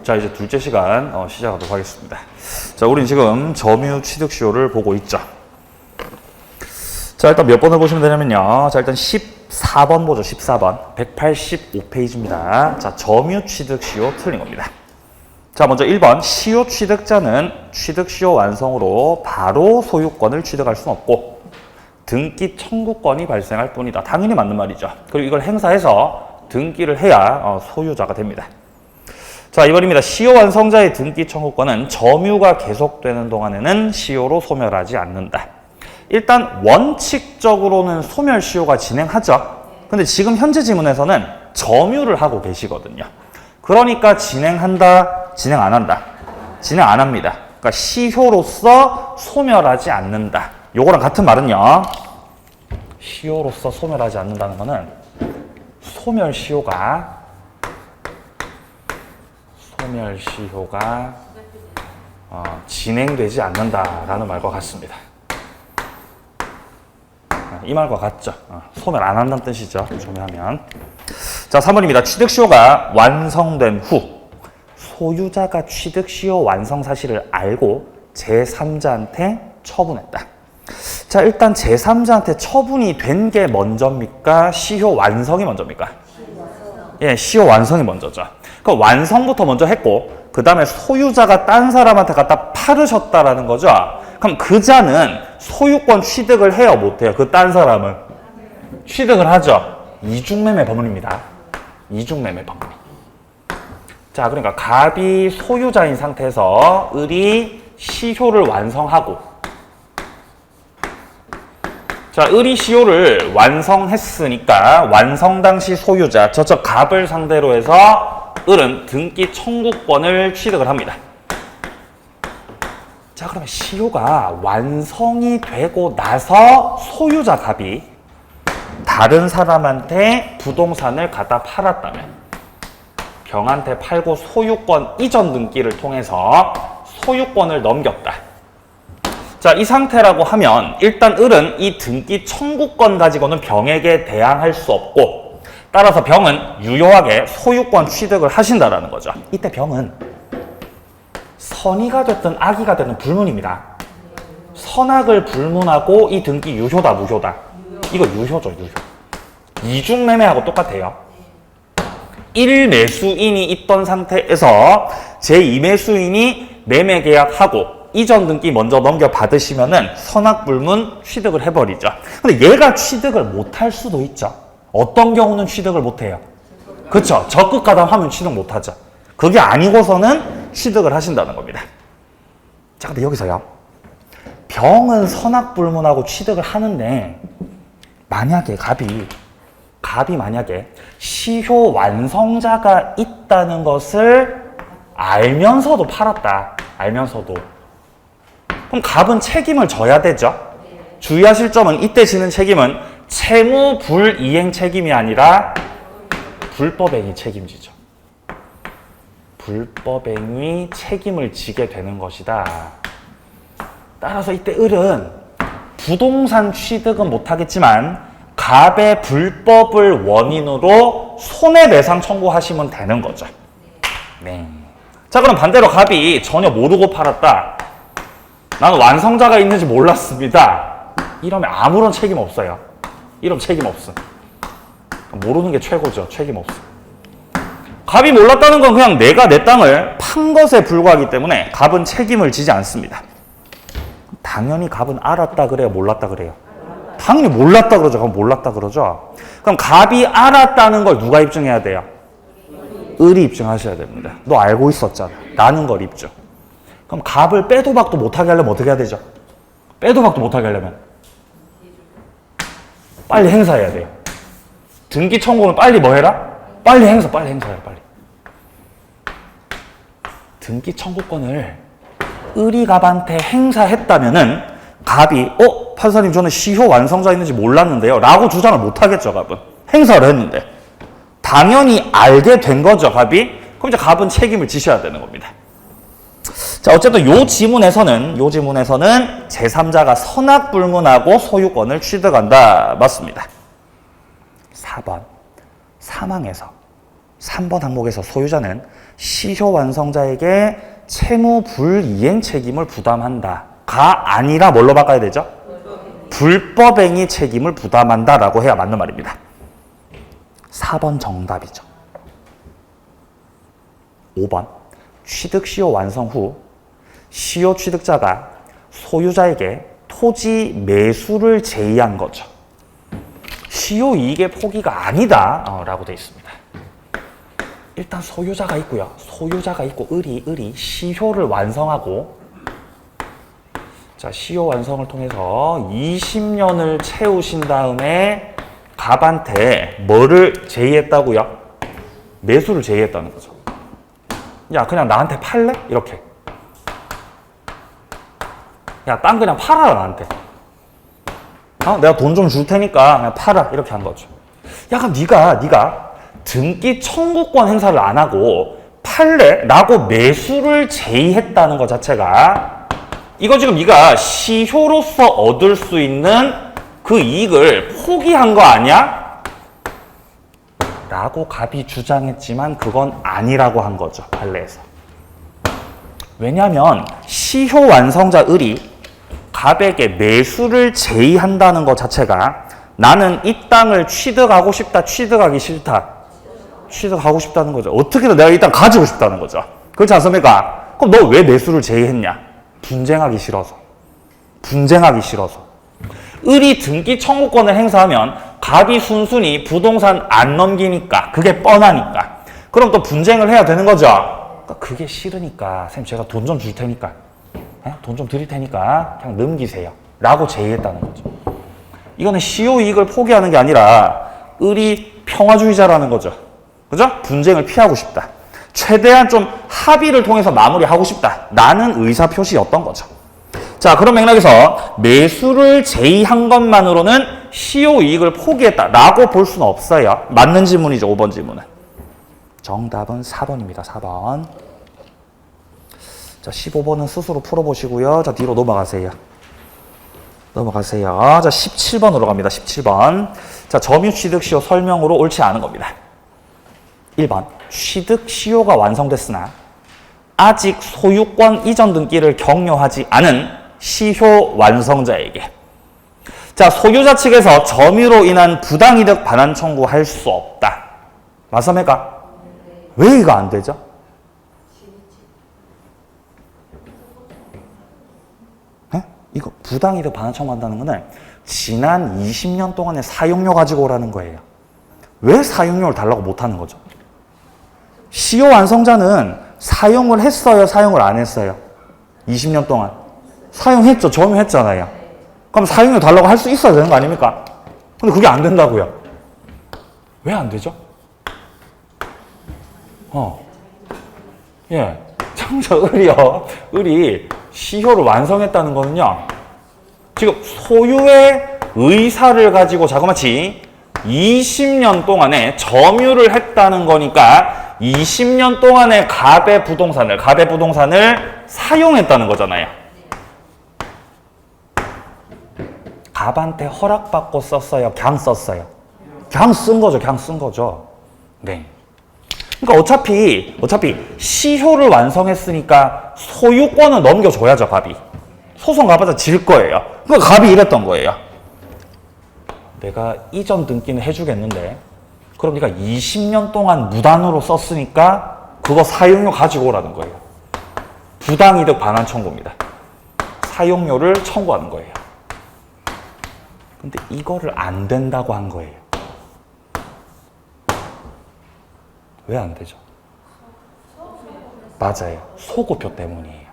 자, 이제 둘째 시간 시작하도록 하겠습니다. 자, 우린 지금 점유 취득시효를 보고 있죠. 자, 일단 몇 번을 보시면 되냐면요. 자, 일단 14번 보죠. 14번. 185페이지입니다. 자, 점유 취득시효 틀린 겁니다. 자, 먼저 1번. 시효 취득자는 취득시효 완성으로 바로 소유권을 취득할 수는 없고 등기 청구권이 발생할 뿐이다. 당연히 맞는 말이죠. 그리고 이걸 행사해서 등기를 해야 소유자가 됩니다. 자, 2번입니다. 시효 완성자의 등기 청구권은 점유가 계속되는 동안에는 시효로 소멸하지 않는다. 일단 원칙적으로는 소멸시효가 진행하죠. 근데 지금 현재 지문에서는 점유를 하고 계시거든요. 그러니까 진행한다, 진행 안 한다. 진행 안 합니다. 그러니까 시효로서 소멸하지 않는다. 요거랑 같은 말은요. 시효로서 소멸하지 않는다는 거는 소멸시효가 진행되지 않는다라는 말과 같습니다. 이 말과 같죠. 소멸 안 한다는 뜻이죠. 조명하면. 자, 3번입니다. 취득시효가 완성된 후 소유자가 취득시효 완성 사실을 알고 제3자한테 처분했다. 자, 일단 제3자한테 처분이 된 게 먼저입니까? 시효 완성이 먼저입니까? 예, 시효 완성이 먼저죠. 그럼 완성부터 먼저 했고 그 다음에 소유자가 딴 사람한테 갖다 팔으셨다라는 거죠. 그럼 그자는 소유권 취득을 해요, 못해요? 그 딴 사람은 취득을 하죠. 이중매매 법률입니다. 이중매매 법률. 자, 그러니까 갑이 소유자인 상태에서 을이 시효를 완성하고, 자, 을이 시효를 완성했으니까 완성 당시 소유자, 저쪽 갑을 상대로 해서 을은 등기 청구권을 취득을 합니다. 자, 그러면 시효가 완성이 되고 나서 소유자 갑이 다른 사람한테 부동산을 갖다 팔았다면 병한테 팔고 소유권 이전 등기를 통해서 소유권을 넘겼다. 자, 이 상태라고 하면 일단 을은 이 등기 청구권 가지고는 병에게 대항할 수 없고 따라서 병은 유효하게 소유권 취득을 하신다라는 거죠. 이때 병은 선의가 됐든 악의가 됐든 불문입니다. 선악을 불문하고 이 등기 유효다 무효다? 이거 유효죠, 유효. 이중매매하고 똑같아요. 1매수인이 있던 상태에서 제2매수인이 매매계약하고 이전 등기 먼저 넘겨받으시면은 선악불문 취득을 해버리죠. 근데 얘가 취득을 못할 수도 있죠. 어떤 경우는 취득을 못해요? 그쵸? 적극 가담하면 취득 못하죠. 그게 아니고서는 취득을 하신다는 겁니다. 자, 근데 여기서요. 병은 선악불문하고 취득을 하는데 만약에 갑이 만약에 시효 완성자가 있다는 것을 알면서도 팔았다. 알면서도. 그럼 갑은 책임을 져야 되죠. 주의하실 점은 이때 지는 책임은 채무 불이행 책임이 아니라 불법행위 책임지죠. 불법행위 책임을 지게 되는 것이다. 따라서 이때 을은 부동산 취득은 못하겠지만 갑의 불법을 원인으로 손해배상 청구하시면 되는 거죠. 네. 자, 그럼 반대로 갑이 전혀 모르고 팔았다. 나는 완성자가 있는지 몰랐습니다. 이러면 아무런 책임 없어요. 이러면 책임 없음. 모르는 게 최고죠. 책임 없음. 갑이 몰랐다는 건 그냥 내가 내 땅을 판 것에 불과하기 때문에 갑은 책임을 지지 않습니다. 당연히 갑은 알았다 그래요? 몰랐다 그래요? 당연히 몰랐다 그러죠. 그럼 몰랐다 그러죠. 그럼 갑이 알았다는 걸 누가 입증해야 돼요? 을이 입증하셔야 됩니다. 너 알고 있었잖아. 라는 걸 입증. 그럼 갑을 빼도 박도 못하게 하려면 어떻게 해야 되죠? 빼도 박도 못하게 하려면 빨리 행사해야 돼요. 등기 청구는 빨리 뭐 해라? 빨리 행사해라, 빨리. 등기 청구권을 을이 갑한테 행사했다면은 갑이 판사님 저는 시효 완성자 있는지 몰랐는데요 라고 주장을 못하겠죠. 갑은 행사를 했는데 당연히 알게 된 거죠. 갑이. 그럼 이제 갑은 책임을 지셔야 되는 겁니다. 자, 어쨌든 요 지문에서는 제3자가 선악불문하고 소유권을 취득한다. 맞습니다. 4번. 사망해서 3번 항목에서 소유자는 시효 완성자에게 채무 불이행 책임을 부담한다. 가 아니라 뭘로 바꿔야 되죠? 불법행위 책임을 부담한다라고 해야 맞는 말입니다. 4번 정답이죠. 5번 취득 시효 완성 후 시효 취득자가 소유자에게 토지 매수를 제의한 거죠. 시효 이익의 포기가 아니다 라고 되어 있습니다. 일단 소유자가 있고요. 소유자가 있고 을이 시효를 완성하고, 자, 시효 완성을 통해서 20년을 채우신 다음에 갑한테 뭐를 제의했다고요? 매수를 제의했다는 거죠. 야, 그냥 나한테 팔래? 이렇게. 야, 땅 그냥 팔아라, 나한테. 내가 돈 좀 줄 테니까 그냥 팔아. 이렇게 한 거죠. 야, 그럼 네가 등기 청구권 행사를 안 하고 팔래? 라고 매수를 제의했다는 것 자체가, 이거 지금 네가 시효로서 얻을 수 있는 그 이익을 포기한 거 아니야? 라고 갑이 주장했지만 그건 아니라고 한 거죠, 판례에서. 왜냐하면 시효 완성자 을이 갑에게 매수를 제의한다는 것 자체가, 나는 이 땅을 취득하고 싶다, 취득하기 싫다? 취득하고 싶다는 거죠. 어떻게든 내가 이 땅 가지고 싶다는 거죠. 그렇지 않습니까? 그럼 너 왜 매수를 제의했냐? 분쟁하기 싫어서. 분쟁하기 싫어서. 을이 등기 청구권을 행사하면 갑이 순순히 부동산 안 넘기니까, 그게 뻔하니까. 그럼 또 분쟁을 해야 되는 거죠. 그러니까 그게 싫으니까 쌤 제가 돈 좀 줄 테니까, 돈 좀 드릴 테니까 그냥 넘기세요 라고 제의했다는 거죠. 이거는 시효 이익을 포기하는 게 아니라 을이 평화주의자라는 거죠. 그죠? 분쟁을 피하고 싶다. 최대한 좀 합의를 통해서 마무리하고 싶다. 라는 의사표시였던 거죠. 자, 그런 맥락에서 매수를 제의한 것만으로는 시효 이익을 포기했다라고 볼 수는 없어요. 맞는 질문이죠, 5번 질문은. 정답은 4번입니다. 4번. 자, 15번은 스스로 풀어보시고요. 자, 뒤로 넘어가세요. 자, 17번으로 갑니다. 17번. 자, 점유 취득 시효 설명으로 옳지 않은 겁니다. 1번. 취득 시효가 완성됐으나 아직 소유권 이전 등기를 격려하지 않은 시효 완성자에게, 자, 소유자 측에서 점유로 인한 부당이득 반환 청구할 수 없다. 맞습니까? 왜 이거 안 되죠? 이거 부당이득 반환 청구한다는 거는 지난 20년 동안의 사용료 가지고 오라는 거예요. 왜 사용료를 달라고 못하는 거죠? 시효 완성자는 사용을 했어요, 사용을 안 했어요? 20년 동안 사용했죠, 점유했잖아요. 그럼 사용료 달라고 할 수 있어야 되는 거 아닙니까? 근데 그게 안 된다고요. 왜 안 되죠? 예, 창조 을이 시효를 완성했다는 거는요, 지금 소유의 의사를 가지고 자그마치 20년 동안에 점유를 했다는 거니까 20년 동안에 갑의 부동산을 사용했다는 거잖아요. 갑한테 허락받고 썼어요? 그냥 썼어요? 그냥 쓴 거죠. 네. 그러니까 어차피 시효를 완성했으니까 소유권을 넘겨줘야죠, 갑이. 소송 가봐서 질 거예요. 그러니까 갑이 이랬던 거예요. 내가 이전 등기는 해주겠는데, 그럼 네가 20년 동안 무단으로 썼으니까 그거 사용료 가지고 오라는 거예요. 부당이득 반환 청구입니다. 사용료를 청구하는 거예요. 근데 이거를 안 된다고 한 거예요. 왜 안 되죠? 맞아요. 소급효 때문이에요.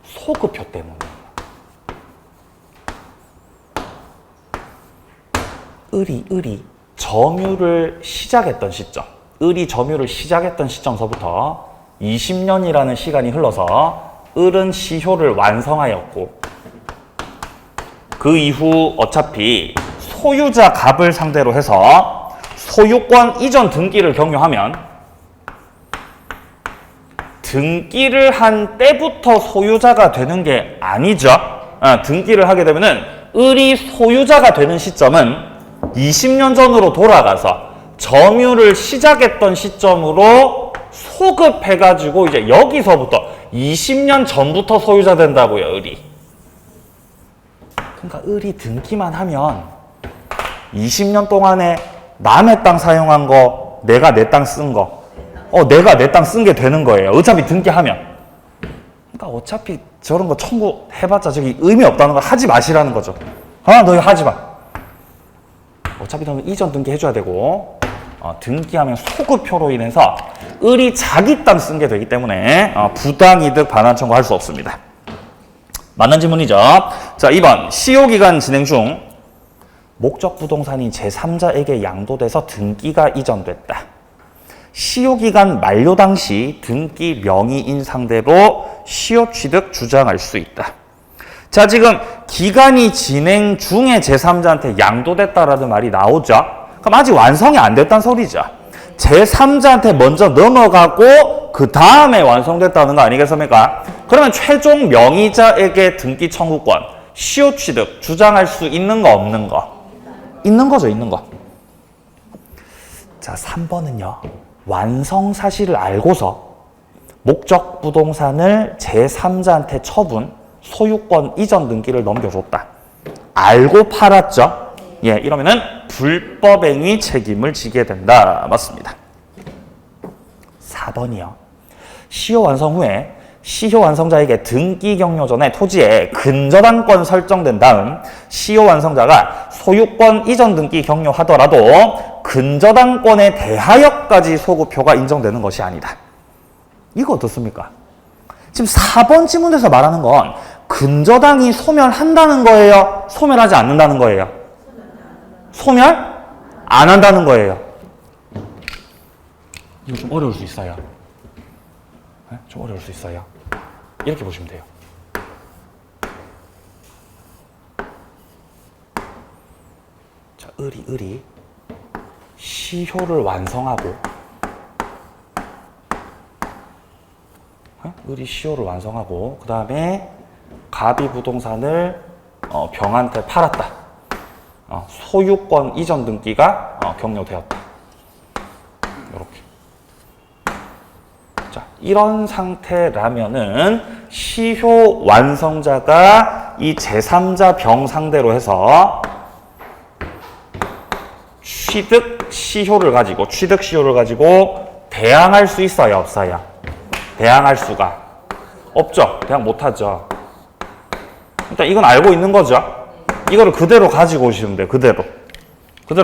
소급효 때문이에요. 을이 점유를 시작했던 시점, 을이 점유를 시작했던 시점서부터 20년이라는 시간이 흘러서 을은 시효를 완성하였고, 그 이후 어차피 소유자 갑을 상대로 해서 소유권 이전 등기를 격려하면 등기를 한 때부터 소유자가 되는 게 아니죠. 등기를 하게 되면은 을이 소유자가 되는 시점은 20년 전으로 돌아가서 점유를 시작했던 시점으로 소급해가지고 이제 여기서부터 20년 전부터 소유자 된다고요, 을이. 그러니까 을이 등기만 하면 20년 동안에 남의 땅 사용한 거, 내가 내 땅 쓴 거, 내가 내 땅 쓴 게 되는 거예요. 어차피 등기하면. 그러니까 어차피 저런 거 청구해봤자 저기 의미 없다는 걸 하지 마시라는 거죠. 너 이거 하지 마. 어차피 너는 이전 등기 해줘야 되고, 등기하면 소급표로 인해서 을이 자기 땅 쓴 게 되기 때문에 부당이득 반환 청구할 수 없습니다. 맞는 질문이죠. 자, 2번 시효기간 진행 중 목적 부동산이 제3자에게 양도돼서 등기가 이전됐다. 시효기간 만료 당시 등기 명의인 상대로 시효취득 주장할 수 있다. 자, 지금 기간이 진행 중에 제3자한테 양도됐다라는 말이 나오죠. 그럼 아직 완성이 안 됐다는 소리죠. 제3자한테 먼저 넘어가고 그 다음에 완성됐다는 거 아니겠습니까? 그러면 최종 명의자에게 등기 청구권, 시효취득 주장할 수 있는 거 없는 거? 있는 거죠, 있는 거. 자, 3번은요. 완성 사실을 알고서 목적 부동산을 제3자한테 처분, 소유권 이전 등기를 넘겨줬다. 알고 팔았죠? 예, 이러면은 불법행위 책임을 지게 된다. 맞습니다. 4번이요. 시효 완성 후에 시효 완성자에게 등기 격려 전에 토지에 근저당권 설정된 다음 시효 완성자가 소유권 이전 등기 격려하더라도 근저당권에 대하여까지 소급표가 인정되는 것이 아니다. 이거 어떻습니까? 지금 4번 지문에서 말하는 건 근저당이 소멸한다는 거예요? 소멸하지 않는다는 거예요? 소멸? 안 한다는 거예요. 이거 좀 어려울 수 있어요. 네? 좀 어려울 수 있어요. 이렇게 보시면 돼요. 자, 을이 시효를 완성하고 을이 시효를 완성하고 그 다음에 갑이 부동산을 병한테 팔았다. 소유권 이전 등기가 격려되었다. 이렇게. 자, 이런 상태라면은 시효 완성자가 이 제3자 병 상대로 해서 취득 시효를 가지고 대항할 수 있어요, 없어요? 대항할 수가 없죠. 대항 못하죠. 일단 이건 알고 있는 거죠. 이거를 그대로 가지고 오시면 돼요. 그대로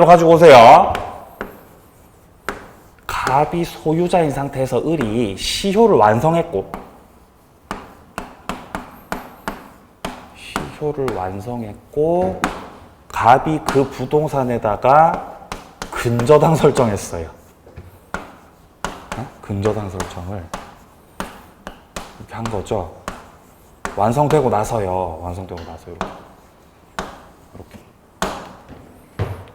가지고 오세요. 갑이 소유자인 상태에서 을이 시효를 완성했고 갑이 그 부동산에다가 근저당 설정했어요. 근저당 설정을 이렇게 한 거죠. 완성되고 나서요. 이렇게.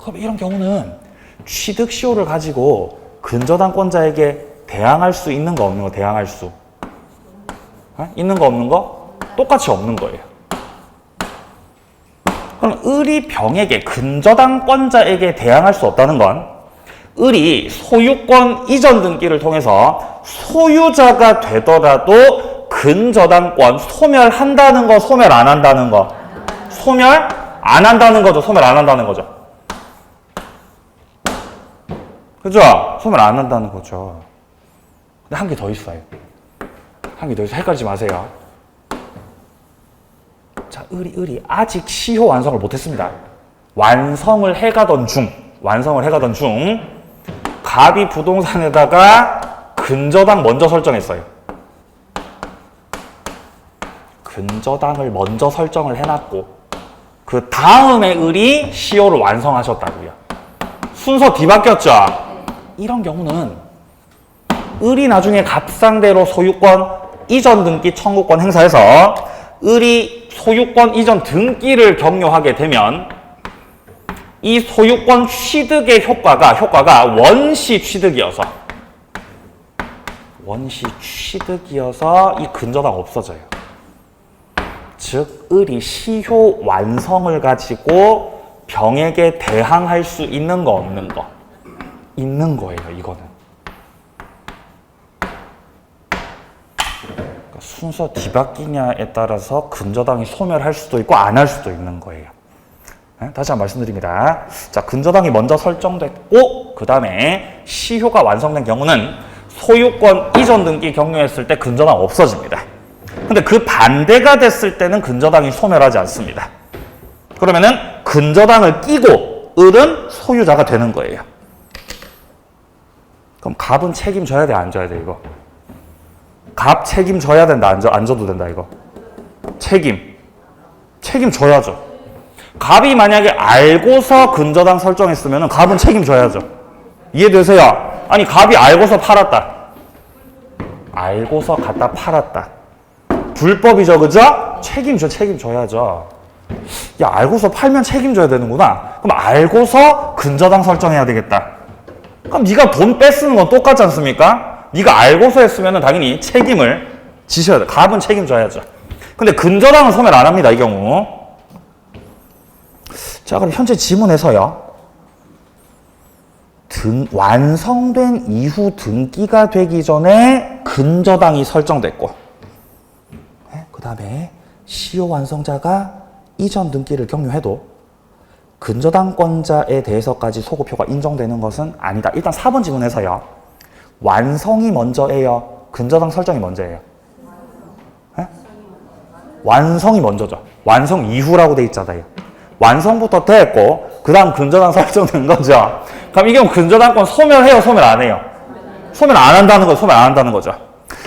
그럼 이런 경우는 취득 시효를 가지고 근저당권자에게 대항할 수 있는 거 없는 거? 대항할 수 있는 거 없는 거? 똑같이 없는 거예요. 그럼 을이 병에게 근저당권자에게 대항할 수 없다는 건 을이 소유권 이전 등기를 통해서 소유자가 되더라도 근저당권 소멸한다는 거, 소멸 안 한다는 거? 소멸 안 한다는 거죠. 소멸 안 한다는 거죠. 그죠? 소멸 안 한다는 거죠. 근데 한 개 더 있어요. 헷갈리지 마세요. 자, 을이 아직 시효 완성을 못했습니다. 완성을 해가던 중 갑이 부동산에다가 근저당 먼저 설정했어요. 근저당을 먼저 설정을 해놨고 그 다음에 을이 시효를 완성하셨다고요. 순서 뒤바뀌었죠? 이런 경우는 을이 나중에 갑상대로 소유권 이전 등기 청구권 행사해서 을이 소유권 이전 등기를 격려하게 되면 이 소유권 취득의 효과가 원시 취득이어서 이 근저당 없어져요. 즉 을이 시효 완성을 가지고 병에게 대항할 수 있는 거 없는 거? 있는 거예요, 이거는. 순서 뒤바뀌냐에 따라서 근저당이 소멸할 수도 있고 안 할 수도 있는 거예요. 네? 다시 한번 말씀드립니다. 자, 근저당이 먼저 설정됐고 그 다음에 시효가 완성된 경우는 소유권 이전 등기 경료했을 때 근저당 없어집니다. 근데 그 반대가 됐을 때는 근저당이 소멸하지 않습니다. 그러면은 근저당을 끼고 을은 소유자가 되는 거예요. 그럼 갑은 책임져야 돼, 안 져야 돼, 이거? 갑 책임져야 된다, 안 져도 된다, 이거? 책임져야죠. 갑이 만약에 알고서 근저당 설정했으면 갑은 책임져야죠. 이해되세요? 아니, 갑이 알고서 팔았다. 알고서 갖다 팔았다. 불법이죠, 그죠? 책임져야죠. 야, 알고서 팔면 책임져야 되는구나. 그럼 알고서 근저당 설정해야 되겠다. 그럼 네가 돈 뺏쓰는 건 똑같지 않습니까? 네가 알고서 했으면 당연히 책임을 지셔야 돼. 갑은 책임져야죠. 근데 근저당은 소멸 안 합니다, 이 경우. 자, 그럼 현재 지문에서요. 완성된 이후 등기가 되기 전에 근저당이 설정됐고, 그 다음에 시효 완성자가 이전 등기를 경유해도 근저당권자에 대해서까지 소급효가 인정되는 것은 아니다. 일단 4번 지문에서요. 완성이 먼저예요? 근저당 설정이 먼저예요? 완성이 먼저죠. 완성 이후라고 돼 있잖아요. 완성부터 됐고 그 다음 근저당 설정된 거죠. 그럼 이게 근저당권 소멸해요? 소멸 안 해요? 소멸 안 한다는 거죠. 소멸 안 한다는 거죠.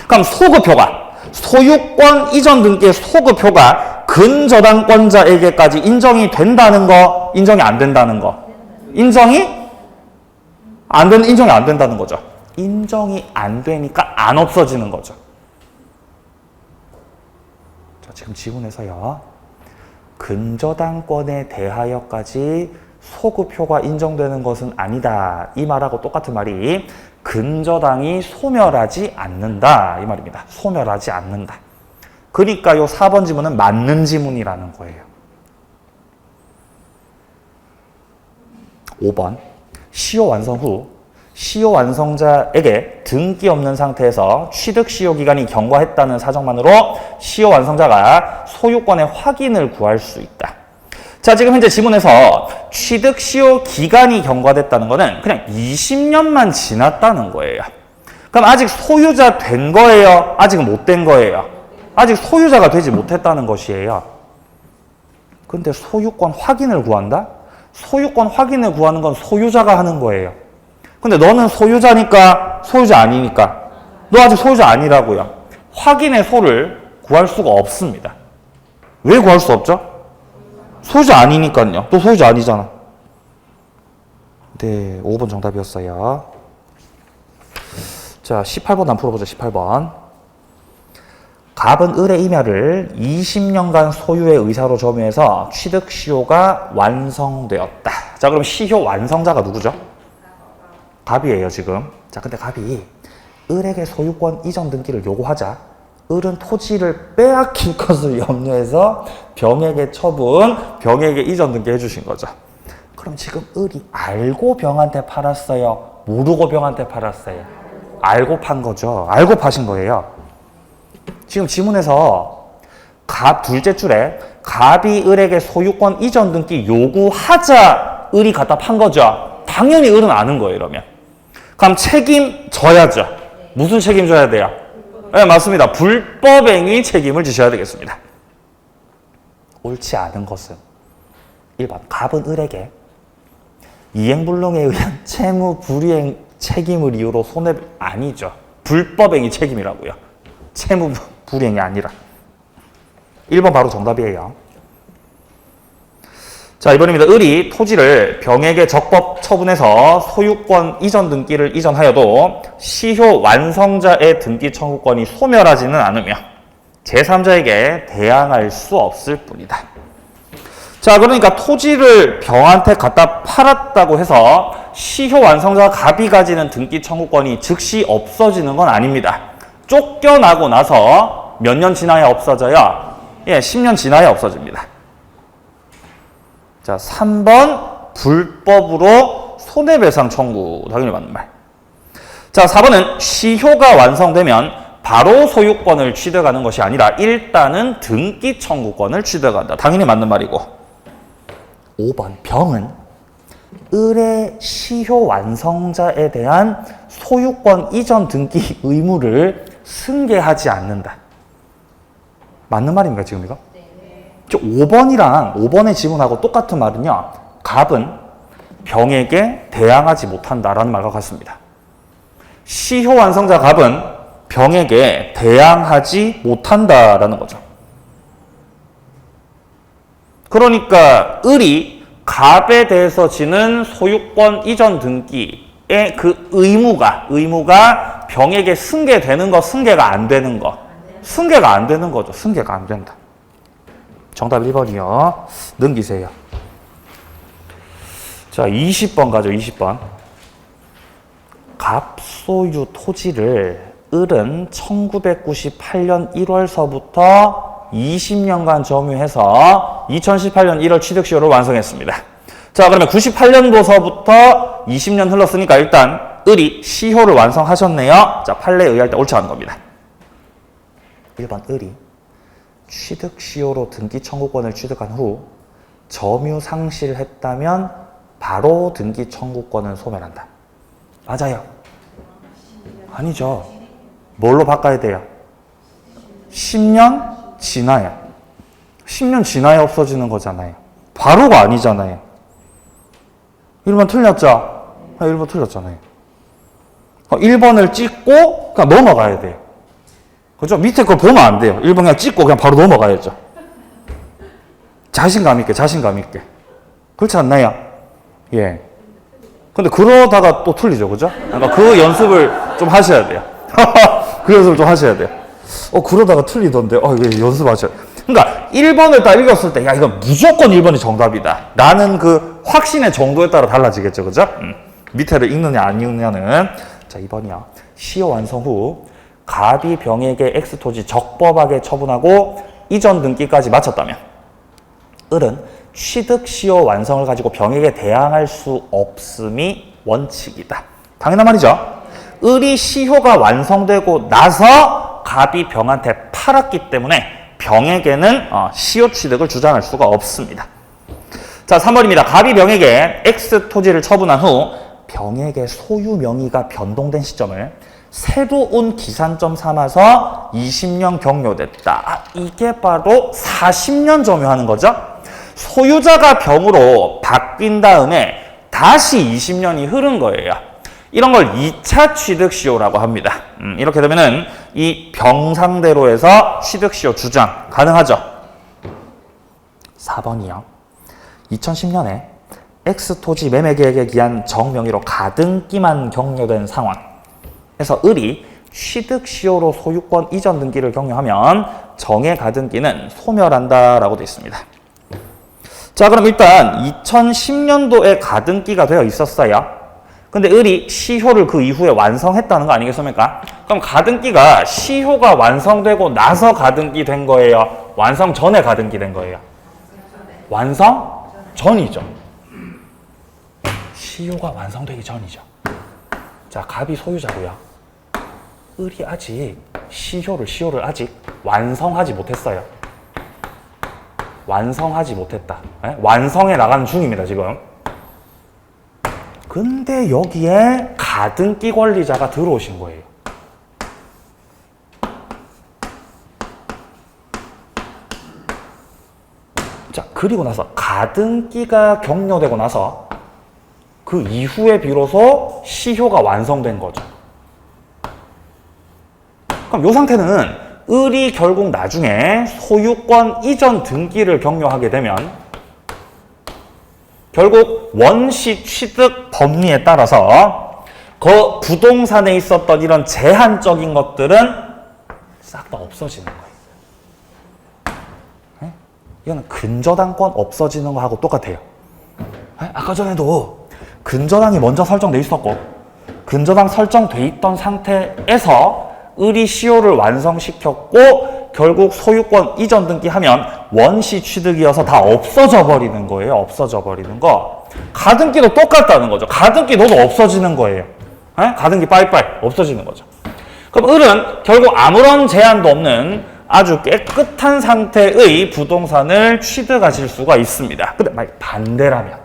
그럼 소급효가 소유권 이전 등기의 소급효가 근저당권자에게까지 인정이 된다는 거, 인정이 안 된다는 거. 인정이 안 된다는 거죠. 인정이 안 되니까 안 없어지는 거죠. 자, 지금 지문에서요. 근저당권에 대하여까지 소급효가 인정되는 것은 아니다. 이 말하고 똑같은 말이 근저당이 소멸하지 않는다. 이 말입니다. 소멸하지 않는다. 그러니까 요 4번 지문은 맞는 지문이라는 거예요. 5번. 시효 완성 후 시효 완성자에게 등기 없는 상태에서 취득 시효 기간이 경과했다는 사정만으로 시효 완성자가 소유권의 확인을 구할 수 있다. 자, 지금 현재 지문에서 취득 시효 기간이 경과됐다는 거는 그냥 20년만 지났다는 거예요. 그럼 아직 소유자 된 거예요? 아직은 못 된 거예요? 아직 소유자가 되지 못했다는 것이에요. 근데 소유권 확인을 구한다? 소유권 확인을 구하는 건 소유자가 하는 거예요. 근데 너는 소유자니까 소유자 아니니까 너 아직 소유자 아니라고요. 확인의 소를 구할 수가 없습니다. 왜 구할 수 없죠? 소유자 아니니까요. 또 소유자 아니잖아. 네, 5번 정답이었어요. 자, 18번 한번 풀어보자. 18번. 갑은 을의 임야를 20년간 소유의 의사로 점유해서 취득 시효가 완성되었다. 자, 그럼 시효 완성자가 누구죠? 갑이에요, 지금. 자, 근데 갑이 을에게 소유권 이전 등기를 요구하자 을은 토지를 빼앗길 것을 염려해서 병에게 처분, 병에게 이전 등기 해주신 거죠. 그럼 지금 을이 알고 병한테 팔았어요? 모르고 병한테 팔았어요? 알고 판 거죠. 알고 파신 거예요. 지금 지문에서 갑 둘째 줄에 갑이 을에게 소유권 이전 등기 요구하자 을이 갖다 판 거죠. 당연히 을은 아는 거예요, 이러면. 그럼 책임져야죠. 무슨 책임져야 돼요? 네, 맞습니다. 불법행위 책임을 지셔야 되겠습니다. 옳지 않은 것은 1번 갑은 을에게 이행불능에 의한 채무 불이행 책임을 이유로 손해 아니죠. 불법행위 책임이라고요. 채무 불이행이 아니라. 1번 바로 정답이에요. 자, 이번입니다. 을이 토지를 병에게 적법 처분해서 소유권 이전 등기를 이전하여도 시효 완성자의 등기 청구권이 소멸하지는 않으며 제3자에게 대항할 수 없을 뿐이다. 자, 그러니까 토지를 병한테 갖다 팔았다고 해서 시효 완성자가 갑이 가지는 등기 청구권이 즉시 없어지는 건 아닙니다. 쫓겨나고 나서 몇 년 지나야 없어져요? 예, 10년 지나야 없어집니다. 자, 3번 불법으로 손해배상 청구. 당연히 맞는 말. 자, 4번은 시효가 완성되면 바로 소유권을 취득하는 것이 아니라 일단은 등기 청구권을 취득한다. 당연히 맞는 말이고. 5번 병은 을의 시효 완성자에 대한 소유권 이전 등기 의무를 승계하지 않는다. 맞는 말입니까 지금 이거? 네. 5번의 지문하고 똑같은 말은요. 갑은 병에게 대항하지 못한다라는 말과 같습니다. 시효 완성자 갑은 병에게 대항하지 못한다라는 거죠. 그러니까 을이 갑에 대해서 지는 소유권 이전 등기의 그 의무가 병에게 승계되는 거, 승계가 안 되는 거. 승계가 안 되는 거죠. 승계가 안 된다. 정답 1번이요. 넘기세요. 자, 20번 가죠. 20번. 갑소유 토지를 을은 1998년 1월서부터 20년간 점유해서 2018년 1월 취득시효를 완성했습니다. 자, 그러면 98년도서부터 20년 흘렀으니까 일단 을이 시효를 완성하셨네요. 자, 판례에 의할 때 옳지 않은 겁니다. 1번 을이 취득시효로 등기 청구권을 취득한 후 점유 상실했다면 바로 등기 청구권을 소멸한다. 맞아요. 아니죠. 뭘로 바꿔야 돼요? 10년 지나야. 10년 지나야 없어지는 거잖아요. 바로가 아니잖아요. 1번 틀렸죠? 1번 틀렸잖아요. 1번을 찍고 그냥 넘어가야 돼요. 그죠? 밑에 걸 보면 안 돼요. 1번 그냥 찍고 그냥 바로 넘어가야죠. 자신감 있게. 그렇지 않나요? 예. 근데 그러다가 또 틀리죠. 그죠? 그러니까 그 연습을 좀 하셔야 돼요. 그 연습을 좀 하셔야 돼요. 그러다가 틀리던데. 이거 연습하셔야 돼요. 그러니까 1번을 딱 읽었을 때, 야, 이거 무조건 1번이 정답이다. 라는 그 확신의 정도에 따라 달라지겠죠. 그죠? 밑에를 읽느냐, 안 읽느냐는. 자, 2번이요. 시효 완성 후 갑이 병에게 X토지 적법하게 처분하고 이전 등기까지 마쳤다면 을은 취득 시효 완성을 가지고 병에게 대항할 수 없음이 원칙이다. 당연한 말이죠. 을이 시효가 완성되고 나서 갑이 병한테 팔았기 때문에 병에게는 시효 취득을 주장할 수가 없습니다. 자, 3번입니다. 갑이 병에게 X토지를 처분한 후 병에게 소유 명의가 변동된 시점을 새로운 기산점 삼아서 20년 경료됐다. 이게 바로 40년 점유하는 거죠. 소유자가 병으로 바뀐 다음에 다시 20년이 흐른 거예요. 이런 걸 2차 취득시효라고 합니다. 이렇게 되면은 이 병 상대로 해서 취득시효 주장 가능하죠. 4번이요. 2010년에 X토지 매매계획에 기한 정명의로 가등기만 경료된 상황에서 을이 취득시효로 소유권 이전 등기를 경료하면 정의 가등기는 소멸한다라고 되어 있습니다. 자, 그럼 일단 2010년도에 가등기가 되어 있었어요. 근데 을이 시효를 그 이후에 완성했다는 거 아니겠습니까? 그럼 가등기가 시효가 완성되고 나서 가등기 된 거예요? 완성 전에 가등기 된 거예요? 완성 전이죠. 시효가 완성되기 전이죠. 자, 갑이 소유자고요. 을이 아직 시효를 아직 완성하지 못했어요. 완성하지 못했다. 네? 완성해 나가는 중입니다, 지금. 근데 여기에 가등기 권리자가 들어오신 거예요. 자, 그리고 나서 가등기가 경료되고 나서 그 이후에 비로소 시효가 완성된 거죠. 그럼 이 상태는 을이 결국 나중에 소유권 이전 등기를 경료하게 되면 결국 원시 취득 법리에 따라서 그 부동산에 있었던 이런 제한적인 것들은 싹 다 없어지는 거예요. 네? 이거는 근저당권 없어지는 거하고 똑같아요. 네? 아까 전에도 근저당이 먼저 설정돼 있었고 근저당 설정돼 있던 상태에서 을이 시효를 완성시켰고 결국 소유권 이전 등기하면 원시 취득이어서 다 없어져 버리는 거예요. 없어져 버리는 거. 가등기도 똑같다는 거죠. 가등기 너도 없어지는 거예요. 에? 가등기 빠이빠이 없어지는 거죠. 그럼 을은 결국 아무런 제한도 없는 아주 깨끗한 상태의 부동산을 취득하실 수가 있습니다. 근데 만약 반대라면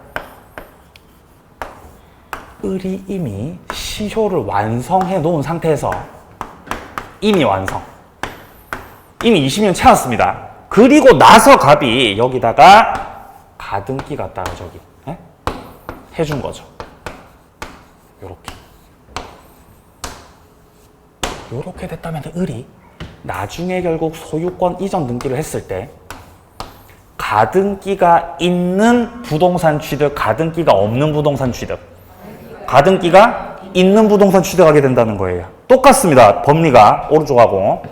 을이 이미 시효를 완성해 놓은 상태에서 이미 20년 채웠습니다. 그리고 나서 갑이 여기다가 가등기 갖다가 저기 해준 거죠. 요렇게 됐다면 을이 나중에 결국 소유권 이전 등기를 했을 때 가등기가 있는 부동산 취득, 가등기가 없는 부동산 취득, 가등기가 있는 부동산 취득하게 된다는 거예요. 똑같습니다. 법리가 오른쪽하고.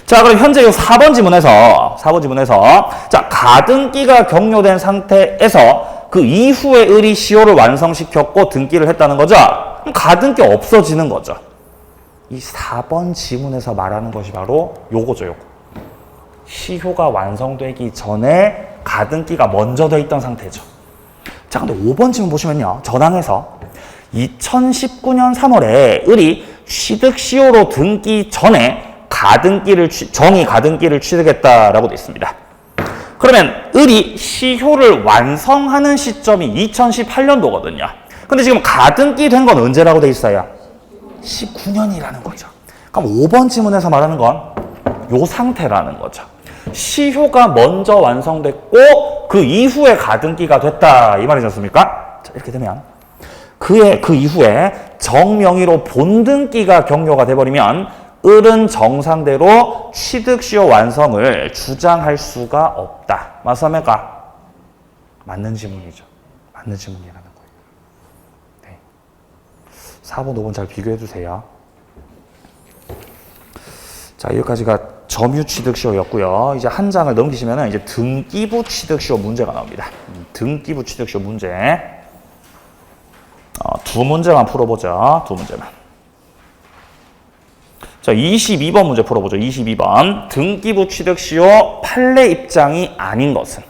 자, 그럼 현재 이 4번 지문에서 자, 가등기가 경료된 상태에서 그 이후에 을이 시효를 완성시켰고 등기를 했다는 거죠. 그럼 가등기 없어지는 거죠. 이 4번 지문에서 말하는 것이 바로 요거죠, 요거. 시효가 완성되기 전에 가등기가 먼저 돼 있던 상태죠. 자, 근데 5번 지문 보시면요. 전항에서 2019년 3월에 을이 취득시효로 등기 전에 정의 가등기를 취득했다라고 되어 있습니다. 그러면 을이 시효를 완성하는 시점이 2018년도거든요. 근데 지금 가등기 된 건 언제라고 되어 있어요? 19년이라는 거죠. 그럼 5번 지문에서 말하는 건 요 상태라는 거죠. 시효가 먼저 완성됐고 그 이후에 가등기가 됐다 이 말이지 않습니까? 자, 이렇게 되면 그 이후에 정명의로 본등기가 경료가 돼버리면 을은 정상대로 취득시효 완성을 주장할 수가 없다. 맞습니까? 맞는 지문이죠. 맞는 지문이라는 거예요. 네. 4번, 5번 잘 비교해 주세요. 자, 여기까지가 점유 취득시효였고요. 이제 한 장을 넘기시면 이제 등기부 취득시효 문제가 나옵니다. 등기부 취득시효 문제. 두 문제만 풀어보죠. 두 문제만. 자, 22번 문제 풀어보죠. 22번. 등기부 취득시효 판례 입장이 아닌 것은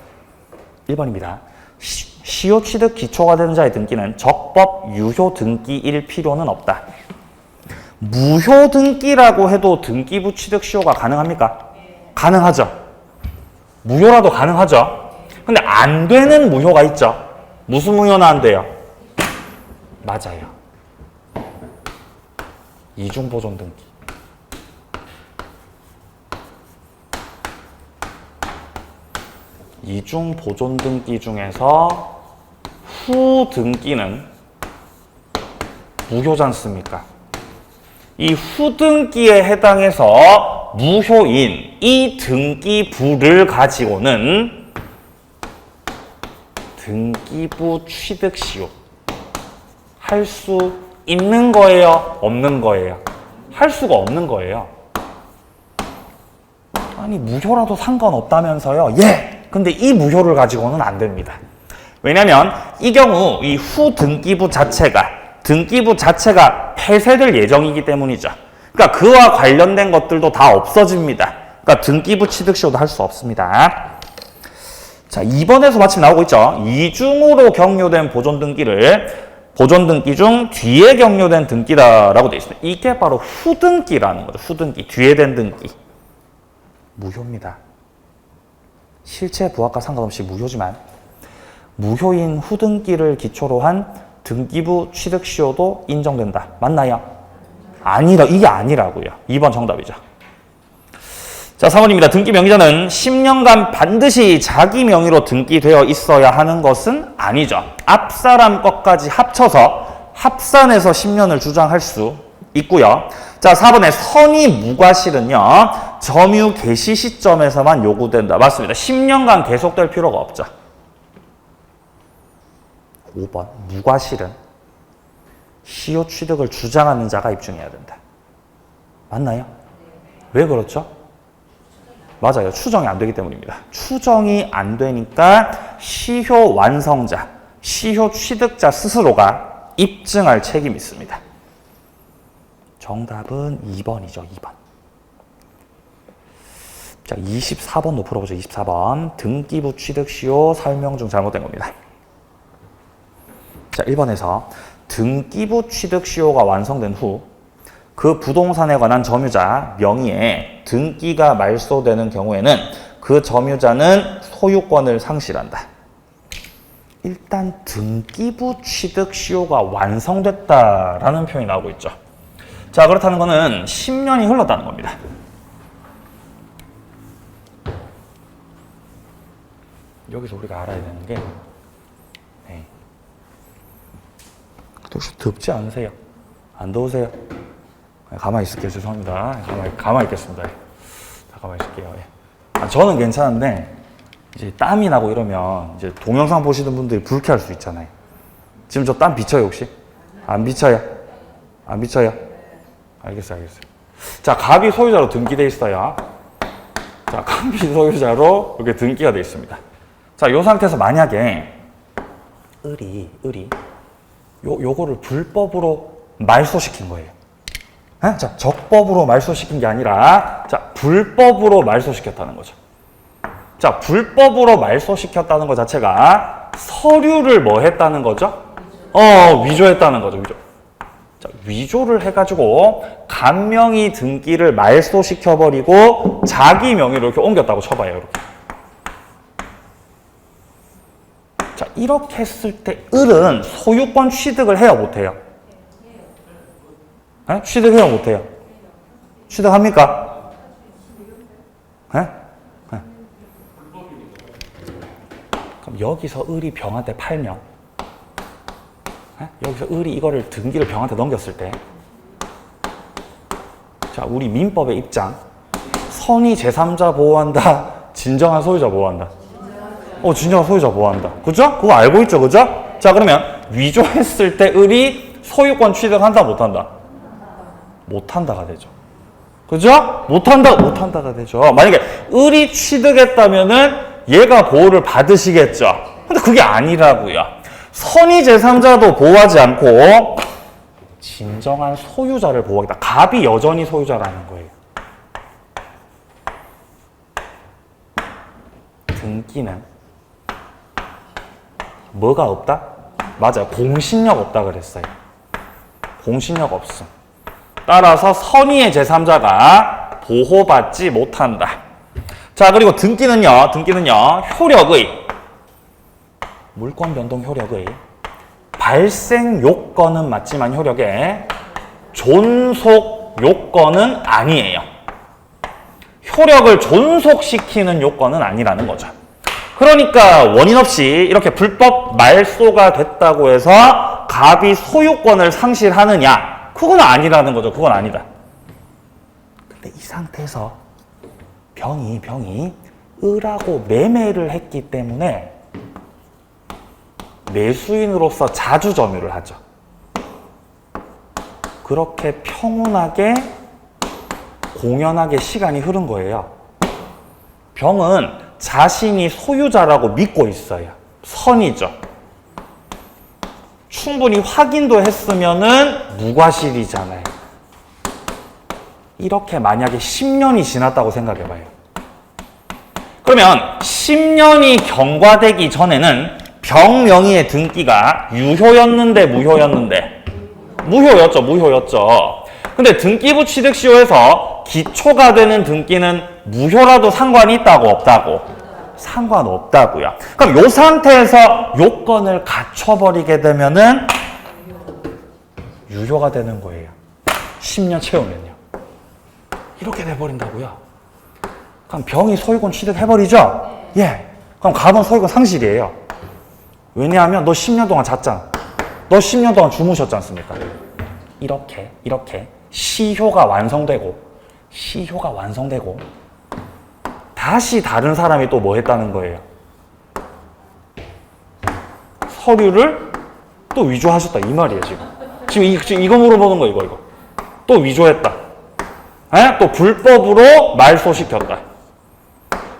1번입니다. 시효 취득 기초가 되는 자의 등기는 적법 유효 등기일 필요는 없다. 무효 등기라고 해도 등기부 취득시효가 가능합니까? 가능하죠. 무효라도 가능하죠. 근데 안 되는 무효가 있죠. 무슨 무효는 안 돼요? 맞아요. 이중보존 등기. 이중보존 등기 중에서 후 등기는 무효지 않습니까? 이 후등기에 해당해서 무효인 이 등기부를 가지고는 등기부 취득시효 할 수 있는 거예요? 없는 거예요? 할 수가 없는 거예요. 아니 무효라도 상관없다면서요? 예! 근데 이 무효를 가지고는 안 됩니다. 왜냐면 이 경우 이 후등기부 자체가 폐쇄될 예정이기 때문이죠. 그러니까 그와 관련된 것들도 다 없어집니다. 그러니까 등기부 취득시효도 할 수 없습니다. 자, 2번에서 마침 나오고 있죠. 이중으로 경료된 보존등기 중 뒤에 경료된 등기다라고 되어 있습니다. 이게 바로 후등기라는 거죠. 후등기, 뒤에 된 등기. 무효입니다. 실체 부합과 상관없이 무효지만 무효인 후등기를 기초로 한 등기부 취득시효도 인정된다. 맞나요? 이게 아니라고요. 2번 정답이죠. 자, 3번입니다. 등기 명의자는 10년간 반드시 자기 명의로 등기되어 있어야 하는 것은 아니죠. 앞사람 것까지 합쳐서 합산해서 10년을 주장할 수 있고요. 자, 4번의 선의 무과실은요. 점유 개시 시점에서만 요구된다. 맞습니다. 10년간 계속될 필요가 없죠. 5번 무과실은 시효 취득을 주장하는 자가 입증해야 된다. 맞나요? 왜 그렇죠? 맞아요. 추정이 안 되기 때문입니다. 추정이 안 되니까 시효 완성자, 시효 취득자 스스로가 입증할 책임이 있습니다. 정답은 2번이죠. 2번. 자, 24번도 풀어보죠. 24번. 등기부 취득시효 설명 중 잘못된 겁니다. 자, 1번에서 등기부 취득시효가 완성된 후 그 부동산에 관한 점유자 명의의 등기가 말소되는 경우에는 그 점유자는 소유권을 상실한다. 일단 등기부 취득 시효가 완성됐다라는 표현이 나오고 있죠. 자, 그렇다는 것은 10년이 흘렀다는 겁니다. 여기서 우리가 알아야 되는 게 혹시 덥지 않으세요? 안 더우세요? 가만히 있을게요. 죄송합니다. 가만히 있겠습니다. 자, 가만히 있을게요. 저는 괜찮은데 이제 땀이 나고 이러면 이제 동영상 보시는 분들이 불쾌할 수 있잖아요. 지금 저 땀 비쳐요 혹시? 안 비쳐요? 안 비쳐요? 알겠어요. 자, 갑이 소유자로 등기돼 있어요. 자, 갑이 소유자로 이렇게 등기가 돼 있습니다. 자, 요 상태에서 만약에 요거를 불법으로 말소시킨 거예요. 에? 자, 적법으로 말소시킨 게 아니라 자, 불법으로 말소시켰다는 거죠. 자, 불법으로 말소시켰다는 것 자체가 서류를 뭐 했다는 거죠? 위조했다는 거죠. 자, 위조를 해가지고 간명의 등기를 말소시켜버리고 자기 명의로 이렇게 옮겼다고 쳐봐요. 이렇게. 자, 이렇게 했을 때 을은 소유권 취득을 해요, 못해요? 에? 취득해요, 못해요? 취득합니까? 에? 그럼 여기서 을이 병한테 팔면, 여기서 을이 이거를 등기를 병한테 넘겼을 때, 자, 우리 민법의 입장, 선의 제3자 보호한다, 진정한 소유자 보호한다. 진정한 소유자 보호한다. 그죠? 그거 알고 있죠, 그죠? 자, 그러면 위조했을 때 을이 소유권 취득한다, 못한다? 못한다가 되죠. 그죠? 못한다가 되죠. 만약에 을이 취득했다면은 얘가 보호를 받으시겠죠. 근데 그게 아니라고요. 선의 제3자도 보호하지 않고 진정한 소유자를 보호하겠다. 갑이 여전히 소유자라는 거예요. 등기는 뭐가 없다? 맞아요. 공신력 없다 그랬어요. 공신력 없음. 따라서 선의의 제3자가 보호받지 못한다. 자, 그리고 등기는요, 효력의, 물권 변동 효력의 발생 요건은 맞지만 효력의 존속 요건은 아니에요. 효력을 존속시키는 요건은 아니라는 거죠. 그러니까 원인 없이 이렇게 불법 말소가 됐다고 해서 갑이 소유권을 상실하느냐? 그건 아니라는 거죠. 그건 아니다. 근데 이 상태에서 병이 을하고 매매를 했기 때문에 매수인으로서 자주 점유를 하죠. 그렇게 평온하게 공연하게 시간이 흐른 거예요. 병은 자신이 소유자라고 믿고 있어요. 선이죠. 충분히 확인도 했으면은 무과실이잖아요. 이렇게 만약에 10년이 지났다고 생각해봐요. 그러면 10년이 경과되기 전에는 병 명의의 등기가 유효였는데 무효였는데? 무효였죠. 근데 등기부 취득시효에서 기초가 되는 등기는 무효라도 상관이 있다고 없다고? 상관없다고요. 그럼 이 상태에서 요건을 갖춰버리게 되면은 유효가 되는 거예요. 10년 채우면요. 이렇게 돼버린다고요. 그럼 병이 소유권 취득해버리죠? 예. 그럼 갑은 소유권 상실이에요. 왜냐하면 너 10년 동안 잤잖아. 너 10년 동안 주무셨지 않습니까? 이렇게 시효가 완성되고 다시 다른 사람이 또 뭐 했다는 거예요? 서류를 또 위조하셨다 이 말이에요. 지금 이거 물어보는 거 이거 또 위조했다. 또 불법으로 말소시켰다.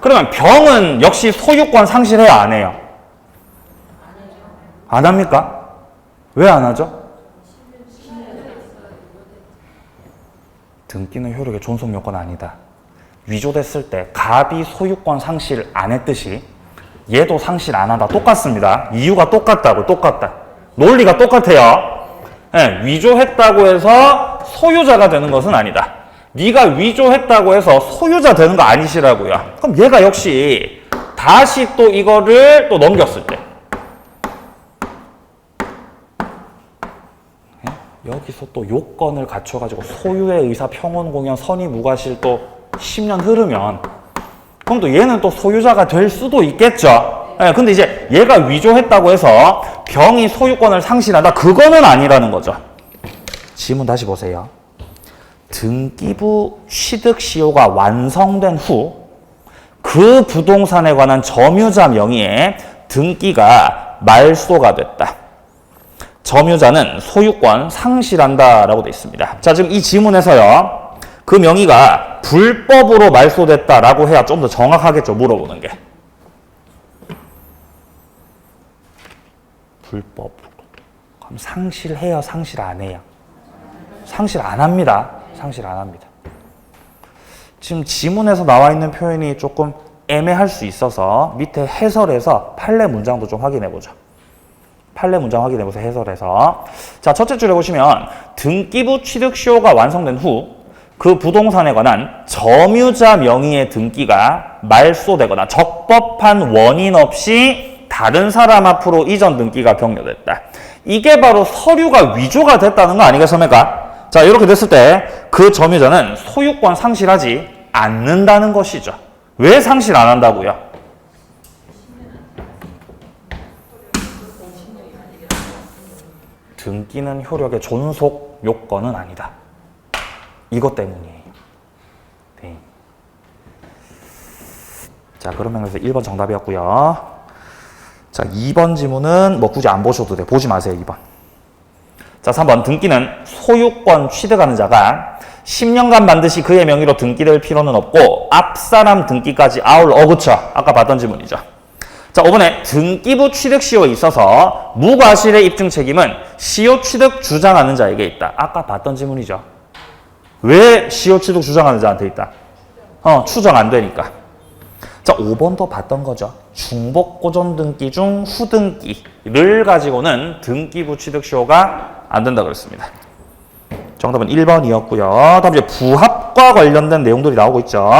그러면 병은 역시 소유권 상실해요, 안 해요? 안 합니까? 왜 안 하죠? 등기는 효력의 존속 요건 아니다. 위조됐을 때 갑이 소유권 상실 안 했듯이 얘도 상실 안 한다. 똑같습니다. 이유가 똑같다. 논리가 똑같아요. 네, 위조했다고 해서 소유자가 되는 것은 아니다. 네가 위조했다고 해서 소유자 되는 거 아니시라고요. 그럼 얘가 역시 다시 또 이거를 또 넘겼을 때 여기서 또 요건을 갖춰가지고 소유의 의사 평온 공연 선의 무과실 또 10년 흐르면 그럼 또 얘는 또 소유자가 될 수도 있겠죠. 근데 이제 얘가 위조했다고 해서 병이 소유권을 상실한다. 그거는 아니라는 거죠. 지문 다시 보세요. 등기부 취득 시효가 완성된 후 그 부동산에 관한 점유자 명의의 등기가 말소가 됐다. 점유자는 소유권 상실한다 라고 되어 있습니다. 자, 지금 이 지문에서요. 그 명의가 불법으로 말소됐다라고 해야 좀 더 정확하겠죠. 물어보는 게. 불법으로. 그럼 상실해요? 상실 안 해요? 상실 안 합니다. 상실 안 합니다. 지금 지문에서 나와 있는 표현이 조금 애매할 수 있어서 밑에 해설에서 판례 문장도 좀 확인해 보죠. 판례 문장 확인해 보세요. 해설에서. 자, 첫째 줄에 보시면 등기부 취득 시효가 완성된 후 그 부동산에 관한 점유자 명의의 등기가 말소되거나 적법한 원인 없이 다른 사람 앞으로 이전 등기가 격려됐다. 이게 바로 서류가 위조가 됐다는 거 아니겠습니까? 자, 이렇게 됐을 때 그 점유자는 소유권 상실하지 않는다는 것이죠. 왜 상실 안 한다고요? 등기는 효력의 존속 요건은 아니다. 이것 때문이에요. 네. 자, 그러면 그래서 1번 정답이었고요. 자, 2번 지문은 뭐 굳이 안 보셔도 돼. 보지 마세요, 2번. 자, 3번. 등기는 소유권 취득하는 자가 10년간 반드시 그의 명의로 등기될 필요는 없고 앞사람 등기까지 아울러. 그쵸. 아까 봤던 지문이죠. 자, 5번에 등기부 취득 시효에 있어서 무과실의 입증 책임은 시효 취득 주장하는 자에게 있다. 아까 봤던 지문이죠. 왜 시효 취득 주장하는 자한테 있다? 추정 안 되니까. 자, 5번도 봤던 거죠. 중복 고존 등기 중 후등기를 가지고는 등기부 취득 시효가 안 된다 그랬습니다. 정답은 1번이었고요. 다음 이제 부합과 관련된 내용들이 나오고 있죠.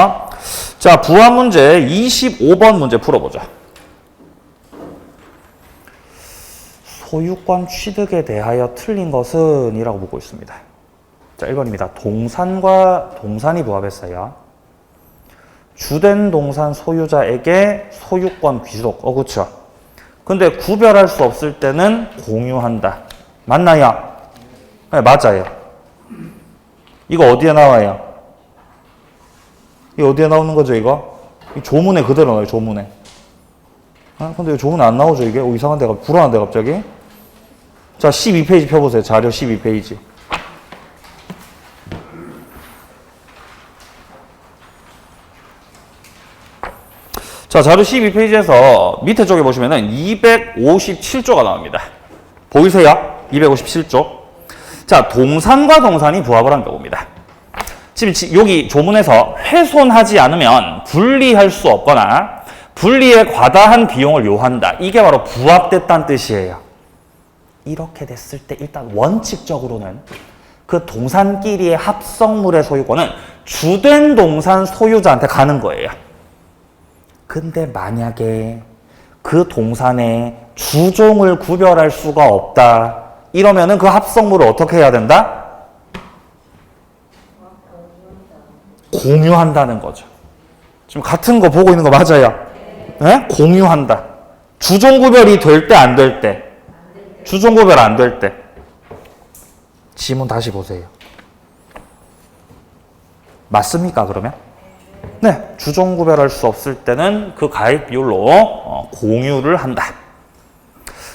자, 부합 문제 25번 문제 풀어보죠. 소유권 취득에 대하여 틀린 것은 이라고 묻고 있습니다. 자, 1번입니다. 동산과 동산이 부합했어요. 주된 동산 소유자에게 소유권 귀속. 그렇죠. 근데 구별할 수 없을 때는 공유한다. 맞나요? 네, 맞아요. 이거 어디에 나와요? 이거 어디에 나오는 거죠, 이거? 이 조문에 그대로 나와요, 조문에. 근데 왜 조문에 안 나오죠, 이게? 이상한 데가, 불안한데, 갑자기? 자, 12페이지 펴보세요. 자료 12페이지. 자, 자료 12페이지에서 밑에 쪽에 보시면은 257조가 나옵니다. 보이세요? 257조. 자, 동산과 동산이 부합을 한 경우입니다. 지금 여기 조문에서 훼손하지 않으면 분리할 수 없거나 분리에 과다한 비용을 요한다. 이게 바로 부합됐다는 뜻이에요. 이렇게 됐을 때 일단 원칙적으로는 그 동산끼리의 합성물의 소유권은 주된 동산 소유자한테 가는 거예요. 근데 만약에 그 동산의 주종을 구별할 수가 없다. 이러면은 그 합성물을 어떻게 해야 된다? 공유한다는 거죠. 지금 같은 거 보고 있는 거 맞아요? 네? 공유한다. 주종 구별이 될 때, 안 될 때? 주종 구별 안 될 때. 지문 다시 보세요. 맞습니까, 그러면? 네, 주종 구별할 수 없을 때는 그 가액 비율로 공유를 한다.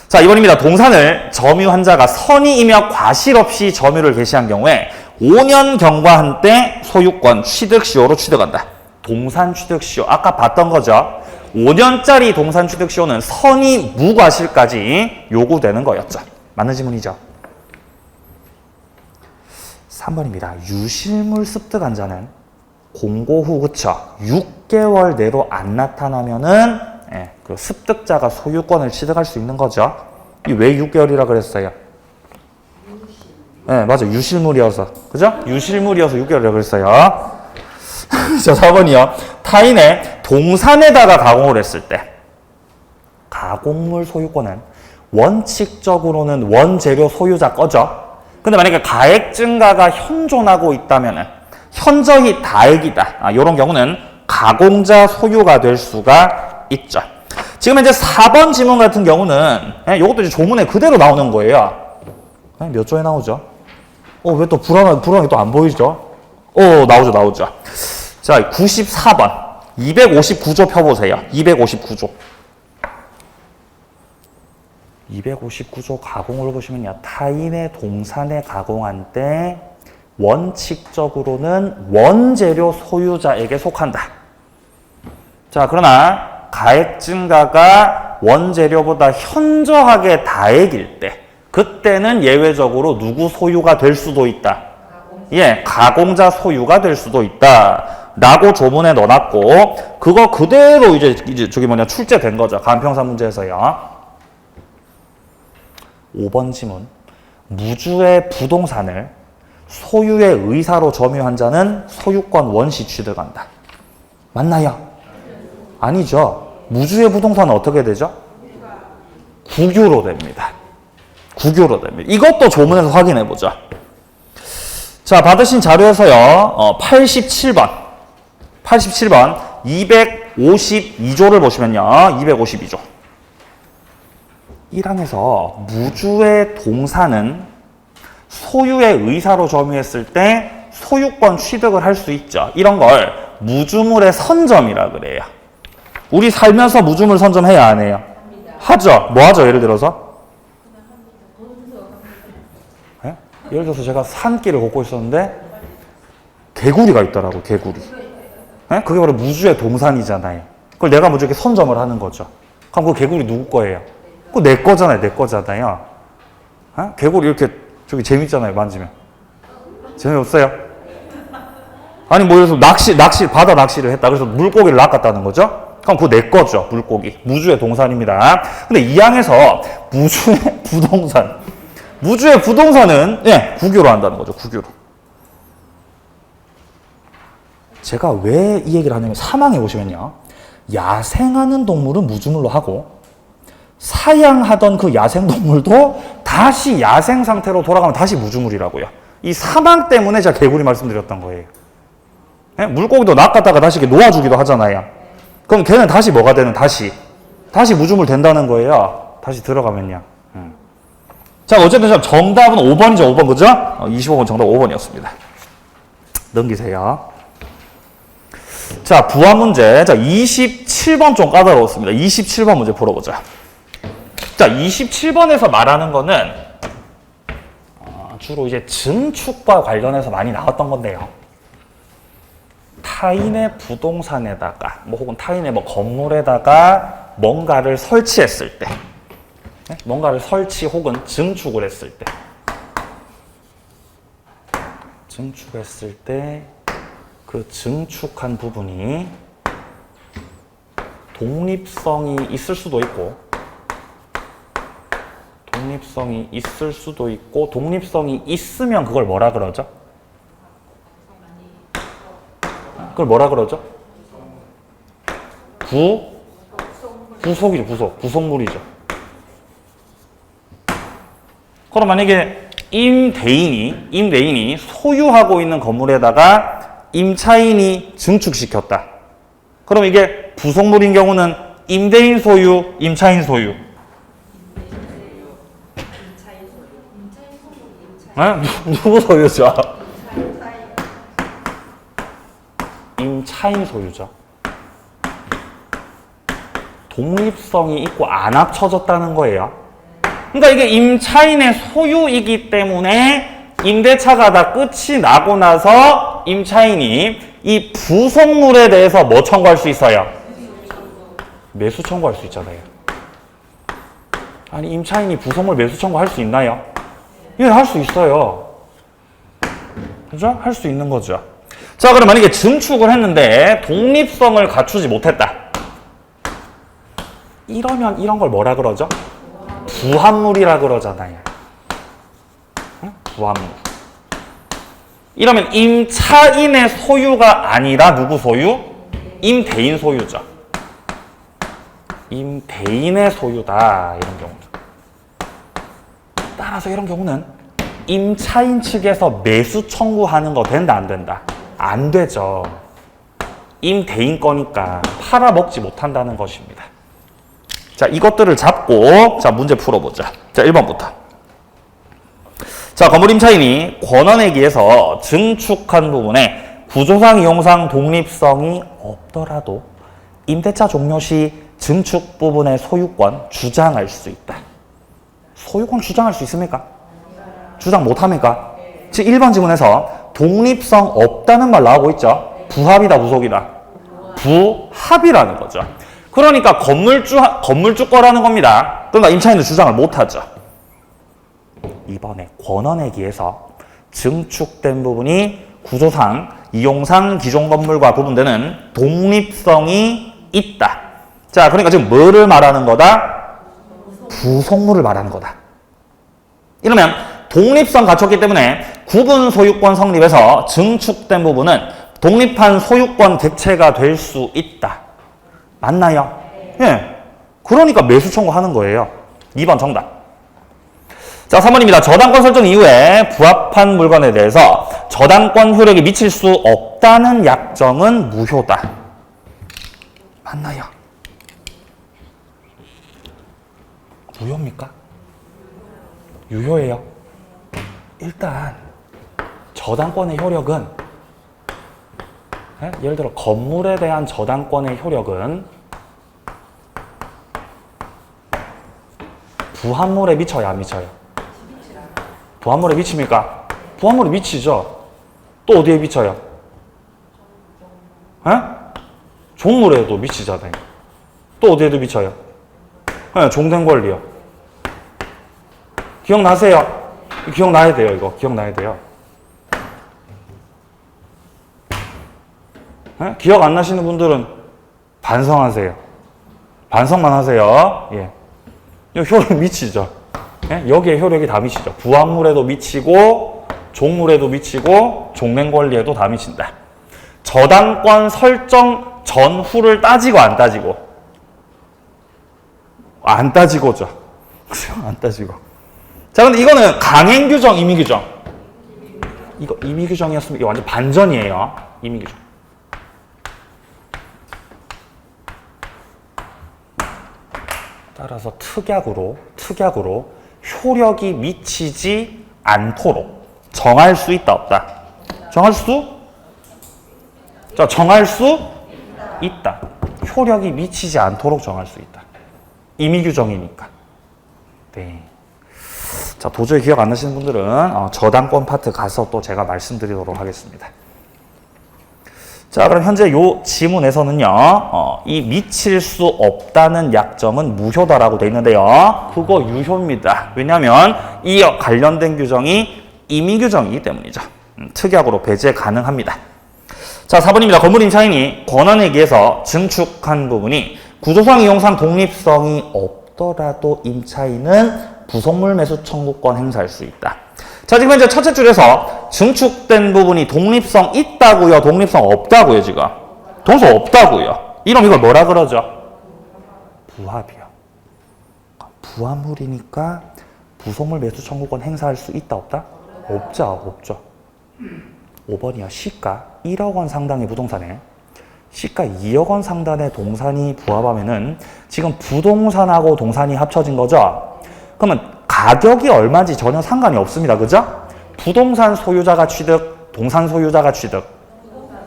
자, 2번입니다. 동산을 점유한 자가 선의이며 과실 없이 점유를 개시한 경우에 5년 경과한 때 소유권 취득시효로 취득한다. 동산 취득시효. 아까 봤던 거죠. 5년짜리 동산 취득시효는 선의 무과실까지 요구되는 거였죠. 맞는 지문이죠. 3번입니다. 유실물 습득한 자는 공고 후, 그쵸? 6개월 내로 안 나타나면은 그 습득자가 소유권을 취득할 수 있는 거죠. 이 왜 6개월이라 그랬어요? 네, 맞아. 유실물이어서. 그죠? 유실물이어서 6개월이라고 그랬어요. 자, 4번이요. 타인의 동산에다가 가공을 했을 때 가공물 소유권은 원칙적으로는 원재료 소유자 거죠. 근데 만약에 가액 증가가 현존하고 있다면은 현저히 다액이다. 이런 경우는 가공자 소유가 될 수가 있죠. 지금 이제 4번 지문 같은 경우는 이것도 이제 조문에 그대로 나오는 거예요. 몇 조에 나오죠? 왜 또 불안하게 또 안 보이죠? 나오죠. 자, 94번. 259조 펴보세요. 259조. 259조 가공을 보시면요. 타인의 동산에 가공한 때 원칙적으로는 원재료 소유자에게 속한다. 자, 그러나 가액 증가가 원재료보다 현저하게 다액일 때 그때는 예외적으로 누구 소유가 될 수도 있다. 가공자 소유가 될 수도 있다. 라고 조문에 넣어놨고 그거 그대로 이제 저기 출제된 거죠. 간평사 문제에서요. 5번 지문. 무주의 부동산을 소유의 의사로 점유한 자는 소유권 원시 취득한다. 맞나요? 아니죠. 무주의 부동산은 어떻게 되죠? 국유로 됩니다. 국유로 됩니다. 이것도 조문에서 확인해 보죠. 자, 받으신 자료에서요. 87번 252조를 보시면요. 252조. 1항에서 무주의 동산은 소유의 의사로 점유했을 때 소유권 취득을 할 수 있죠. 이런 걸 무주물의 선점이라 그래요. 우리 살면서 무주물 선점해야 안 해요? 하죠. 뭐 하죠? 예를 들어서? 네? 예를 들어서 제가 산길을 걷고 있었는데 개구리가 있더라고. 개구리. 네? 그게 바로 무주의 동산이잖아요. 그걸 내가 먼저 이렇게 선점을 하는 거죠. 그럼 그 개구리 누구 거예요? 그거 내 거잖아요. 내 거잖아요. 어? 개구리 이렇게 저기 재밌잖아요. 만지면. 재미없어요? 아니 뭐 예를 들어서 바다 낚시를 했다. 그래서 물고기를 낚았다는 거죠? 그럼 그거 내 거죠. 물고기. 무주의 동산입니다. 근데 이 항에서 무주의 부동산은 국유로 한다는 거죠. 국유로. 제가 왜 이 얘기를 하냐면 3항에 보시면요. 야생하는 동물은 무주물로 하고 사양하던 그 야생동물도 다시 야생 상태로 돌아가면 다시 무주물이라고요. 이 3항 때문에 제가 개구리 말씀드렸던 거예요. 네? 물고기도 낚았다가 다시 이렇게 놓아주기도 하잖아요. 그럼 걔는 다시 뭐가 되는? 다시 무주물 된다는 거예요. 다시 들어가면요. 자, 어쨌든 정답은 5번이죠. 5번 그죠? 25번 정답 5번이었습니다. 넘기세요. 자, 부화 문제. 자, 27번 좀 까다로웠습니다. 27번 문제 풀어보자. 자, 27번에서 말하는 거는 주로 이제 증축과 관련해서 많이 나왔던 건데요. 타인의 부동산에다가 혹은 타인의 건물에다가 뭔가를 설치했을 때, 뭔가를 설치 혹은 증축을 했을 때, 증축했을 때 그 증축한 부분이 독립성이 있을 수도 있고 독립성이 있으면 그걸 뭐라 그러죠? 그걸 뭐라 그러죠? 부속물이죠. 그럼 만약에 임대인이 소유하고 있는 건물에다가 임차인이 증축시켰다. 그럼 이게 부속물인 경우는 임대인 소유, 임차인 소유. 누구 소유죠? 임차인 소유죠. 독립성이 있고 안 합쳐졌다는 거예요. 그러니까 이게 임차인의 소유이기 때문에 임대차가 다 끝이 나고 나서 임차인이 이 부속물에 대해서 뭐 청구할 수 있어요? 매수 청구할 수 있잖아요. 아니 임차인이 부속물 매수 청구할 수 있나요? 예, 할 수 있어요. 그죠? 할 수 있는 거죠. 자, 그럼 만약에 증축을 했는데 독립성을 갖추지 못했다. 이러면 이런 걸 뭐라 그러죠? 부합물이라 그러잖아요. 응? 부합물. 이러면 임차인의 소유가 아니라 누구 소유? 임대인 소유죠. 임대인의 소유다. 이런 경우는. 따라서 이런 경우는 임차인 측에서 매수 청구하는 거 된다, 안 된다? 안 되죠. 임대인 거니까 팔아먹지 못한다는 것입니다. 자, 이것들을 잡고 자, 문제 풀어보자. 자, 1번부터. 자, 건물 임차인이 권원회계에서 증축한 부분에 구조상, 이용상 독립성이 없더라도 임대차 종료 시 증축 부분의 소유권 주장할 수 있다. 소유권 주장할 수 있습니까? 주장 못합니까? 지금 1번 지문에서 독립성 없다는 말 나오고 있죠? 부합이다, 부속이다? 부합이라는 거죠. 그러니까 건물주 거라는 겁니다. 그러니까 임차인은 주장을 못하죠. 이번에 권원회계에서 증축된 부분이 구조상, 이용상 기존 건물과 구분되는 독립성이 있다. 자, 그러니까 지금 뭐를 말하는 거다? 부속물을 말하는 거다. 이러면 독립성 갖췄기 때문에 구분 소유권 성립에서 증축된 부분은 독립한 소유권 객체가 될 수 있다. 맞나요? 예. 그러니까 매수 청구하는 거예요. 2번 정답. 자, 3번입니다. 저당권 설정 이후에 부합한 물건에 대해서 저당권 효력이 미칠 수 없다는 약정은 무효다. 맞나요? 무효입니까? 유효예요. 일단 저당권의 효력은 예를 들어 건물에 대한 저당권의 효력은 부합물에 미쳐요, 안 미쳐요? 부합물에 미칩니까? 부합물에 미치죠. 또 어디에 미쳐요? 종물에도 미치잖아요. 또 어디에도 미쳐요? 종된 권리요. 기억나세요? 기억나야 돼요, 이거. 기억나야 돼요. 기억 안 나시는 분들은 반성하세요. 반성만 하세요. 예. 효력 미치죠. 예? 여기에 효력이 다 미치죠. 부합물에도 미치고, 종물에도 미치고, 종된 권리에도 다 미친다. 저당권 설정 전후를 따지고 안 따지고? 안 따지고죠. 안 따지고. 자, 근데 이거는 강행규정, 임의규정. 이거 임의규정이었으면 이거 완전 반전이에요. 임의규정. 따라서 특약으로 효력이 미치지 않도록 정할 수 있다, 없다? 정할 수? 자, 정할 수 있다. 효력이 미치지 않도록 정할 수 있다. 임의규정이니까. 네. 자, 도저히 기억 안 나시는 분들은 저당권 파트 가서 또 제가 말씀드리도록 하겠습니다. 자, 그럼 현재 요 지문에서는요, 이 미칠 수 없다는 약정은 무효다라고 돼 있는데요. 그거 유효입니다. 왜냐하면 이 관련된 규정이 임의규정이기 때문이죠. 특약으로 배제 가능합니다. 자, 4번입니다. 건물 임차인이 권원회계에서 증축한 부분이 구조상, 이용상 독립성이 없더라도 임차인은 부속물 매수 청구권 행사할 수 있다. 자, 지금 현재 첫째 줄에서 증축된 부분이 독립성 있다고요? 독립성 없다고요, 지금? 독립성 없다고요. 이러면 이걸 뭐라 그러죠? 부합이요. 부합물이니까 부속물 매수 청구권 행사할 수 있다, 없다? 없죠. 5번이요. 시가 1억 원 상당의 부동산에 시가 2억 원 상당의 동산이 부합하면은 지금 부동산하고 동산이 합쳐진 거죠? 그러면 가격이 얼마인지 전혀 상관이 없습니다. 그죠? 부동산 소유자가 취득, 동산 소유자가 취득.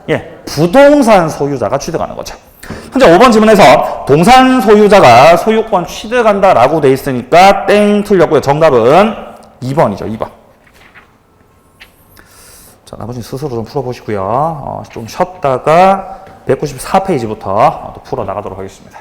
예, 부동산 소유자가 취득하는 거죠. 현재 5번 지문에서 동산 소유자가 소유권 취득한다라고 돼 있으니까 땡 틀렸고요. 정답은 2번이죠. 2번. 자, 나머지는 스스로 좀 풀어보시고요. 좀 쉬었다가 194페이지부터 또 풀어 나가도록 하겠습니다.